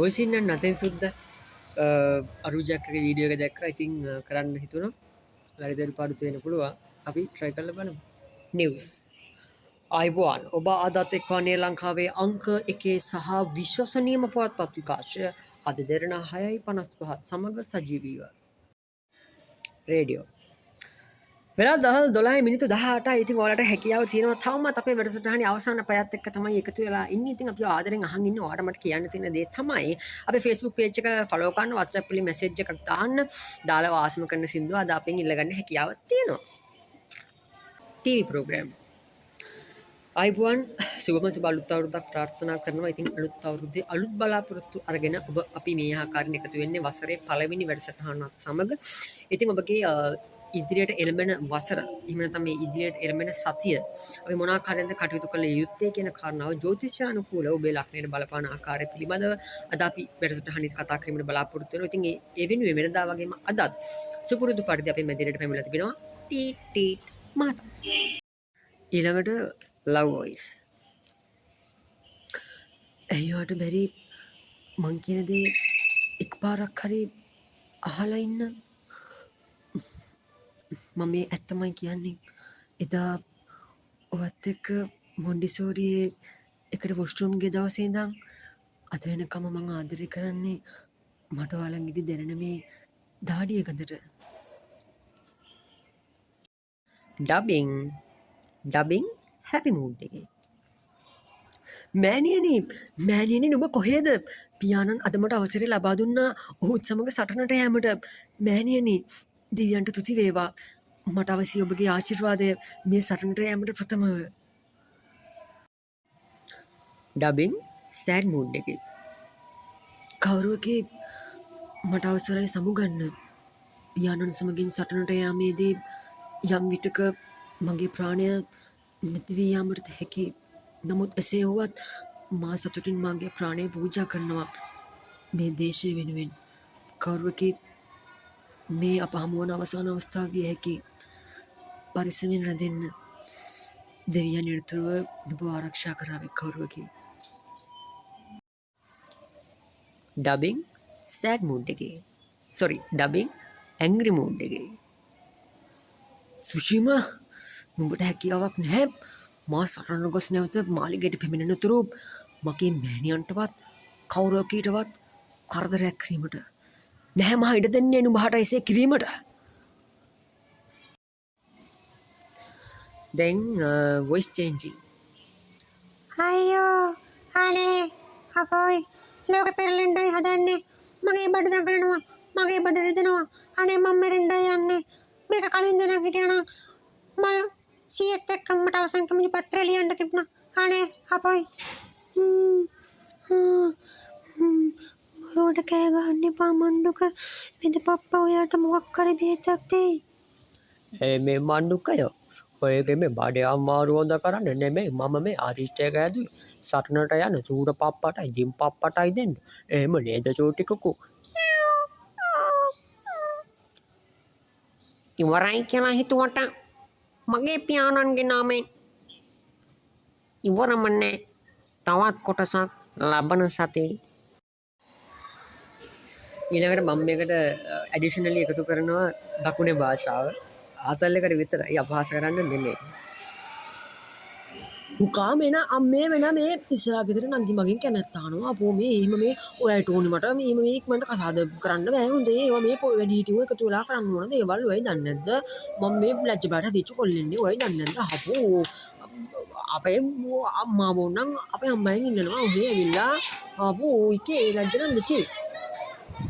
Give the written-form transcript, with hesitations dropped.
ඔයසින්න නතෙන් සුද්ද අරුජක්කගේ වීඩියෝ එක දැක්ක ඉතින් කරන්න හිතුන වැරිදරි පාඩුතුවෙන පුළුවන් අපි ට්‍රයි කල්ල බලමු නිවස් අයිබෝන් ඔබ අදත් එක්වානේ ලංකාවේ අංක එකේ සහ විශ්වසනීයම පුවත්පත් විකාශය අද දෙරණ 6:55 සමග සජීවීව රේඩියෝ වෙලා දහල් 12 මිනිත්තු 18යි. ඉතින් ඔයාලට හැකියාව තියෙනවා තවමත් අපේ වැඩසටහනේ අවසාන පැයත් එක්ක තමයි එකතු වෙලා ඉන්නේ. ඉතින් අපි ආදරෙන් අහන් ඉන්නේ ඔයාලට මට කියන්න තියෙන දේ තමයි අපේ Facebook page එක follow කරන්න, WhatsApp වලින් message එකක් දාන්න, දාලා වාසම කරන සින්දුව අද අපෙන් ඉල්ලගන්න හැකියාව තියෙනවා. TV program අයිබුවන් සුබම සුබ අලුත් අවුරුද්දක් ප්‍රාර්ථනා කරනවා. ඉතින් අලුත් අවුරුද්දේ අලුත් බලාපොරොත්තු අරගෙන ඔබ අපි මේ ආකාරයෙන් එකතු වෙන්නේ වසරේ පළවෙනි වැඩසටහනත් සමග. ඉතින් ඔබගේ ඉදිරියට එළඹෙන වසර එහෙම නැත්නම් මේ ඉදිරියට එළඹෙන සතිය අපි මොන ආකාරයෙන්ද කටයුතු කළ යුත්තේ කියන කාරණාව ජ්‍යොතිෂානුකූලව ඔබේ ලග්නයට බලපාන ආකාරය පිළිබඳව අද අපි වැඩසටහනේ කතා කිරීමට බලාපොරොත්තු වෙනවා. ඉතින් ඒ වෙනුවෙන් වෙනදා වගේම අදත් සුපුරුදු පරිදි අපේ මැදිරියට පැමිණලා තිබෙනවා ටීට් මහතා. ඊළඟට ලව් වොයිස්. ඇයිවට බැරි මං කියන දේ එක්පාරක් හරි අහලා ඉන්න. මම මේ ඇත්තමයි කියන්නේ. එදා ඔවත් එක්ක මොන්ඩිසෝරියේ එකට වොෂ්රූම් ගිය දවසේ ඉඳන් අද වෙනකම් මම ආදරේ කරන්නේ මට ඔයාලන් ඉදි දැනෙන මේ දාඩිය ගඳට. ඩබින් හැපි මූඩ් එකේ. මෑණියනි නුඹ කොහෙද? පියාණන් අද මට අවසරය ලබා දුන්නා ඔහුත් සමග සටනට යෑමට. මෑණියනි දිව්‍යන්ට තුති වේවා. මට අවශ්‍ය ඔබගේ ආශිර්වාදය මේ සටනට යෑමට ප්‍රථමව. ඩබින් සෑඩ් මූඩ් එකේ. කවුරුවකි මට අවසරයි සමුගන්න. පියාණන් සමගින් සටනට යාමේදී යම් විටක මගේ ප්‍රාණය නැති වී යාමට හැකි. නමුත් එසේ වුවත් මා සතුටින් මාගේ ප්‍රාණය පූජා කරනවා මේ දේශය වෙනුවෙන්. කවුරුවකි මේ අප හමුවන අවසාන අවස්ථාව විය හැකි. පරිස්සමෙන් රැඳෙන්න. දෙවියන් නිරතුරුව නුඹ ආරක්ෂා කරාවි කවුරුවකි. ඩබින් සෑඩ් මූඩ් එකේ. ඩබින් ඇංග්‍රි මූඩ් එකේ. සුෂීමා නුඹට හැකියාවක් නැහැ. මා සටන ගොස් නැවත මාලිගයට පැමිණෙනතුරු මගේ මෑණියන්ටවත් කවුරුවකීටවත් කරදරයක් කිරීමට නැහැ. මා ඉඩ දෙන්නේ නුඹට එසේ කිරීමට. දැන් වොයිස් චේන්ජින්. අයියෝ අනේ අපෝයි ලෝක පෙරලෙන්ඩයි හදන්නේ. මගේ බඩ දඟලනවා, මගේ බඩ රිදෙනවා. අනේ මම මැරෙන්නයි යන්නේ. මේක කලින් දෙනක් හිටියනම් මම සීයත් එක්ක මට අවසන් කමිටි පත්‍රය ලියන්න තිබුණා. අනේ අපෝයි බොරුවට කෑ ගහන්න එපා මණ්ඩුක. මෙද පප්පා ඔයාට මොකක් හරි බේතක් දෙයි. මේ මණ්ඩුකයෝ ඔයගේ මේ බඩේ අමාරු හොඳ කරන්න නෙමෙයි මම මේ අරිෂ්ටයක ඇදුවේ සටනට යන සූර පප්පටයි ජිම් පප්පටයි දෙන්න. එහෙම නේද චෝටිකකෝ? ඉවරයි කියලා හිතුවට මගේ පියාණන්ගේ නාමයෙන් ඉවරම නෑ. තවත් කොටසක් ලබන සතියේ. ඊළඟට මම මේකට ඇඩිෂනලි එකතු කරනවා දකුණේ භාෂාව. ආතල් එකට විතරයි අපහාස කරන්න නෙමෙයි. මුකා මෙන අම්මේ වෙන මේ ඉස්සරහ ගෙදර නංගි මගෙන් කැමැත්ත අහනවා. අපෝ මේ එහෙම මේ ඔයාට ඕනි මට මේ ඉක්මනට කසාද කරන්න බෑ හොඳේ. ඒවා මේ වැඩි හිටියෝ එකතු වෙලා කරන්න ඕන දේවල් ඔයයි දන්නේ නැද්ද? මම මේ ලැජ්ජ බාට දීච්ච කොල්ලෙන්නේ ඔයයි දන්නේ නැද්ද? අපෝ අපේ අම්මා වුණනම් අපේ අම්මෙන් ඉන්නනවා ඔහේ ඇවිල්ලා අපෝ ඉකේ ලැජ්ජ නැද්ද චේ?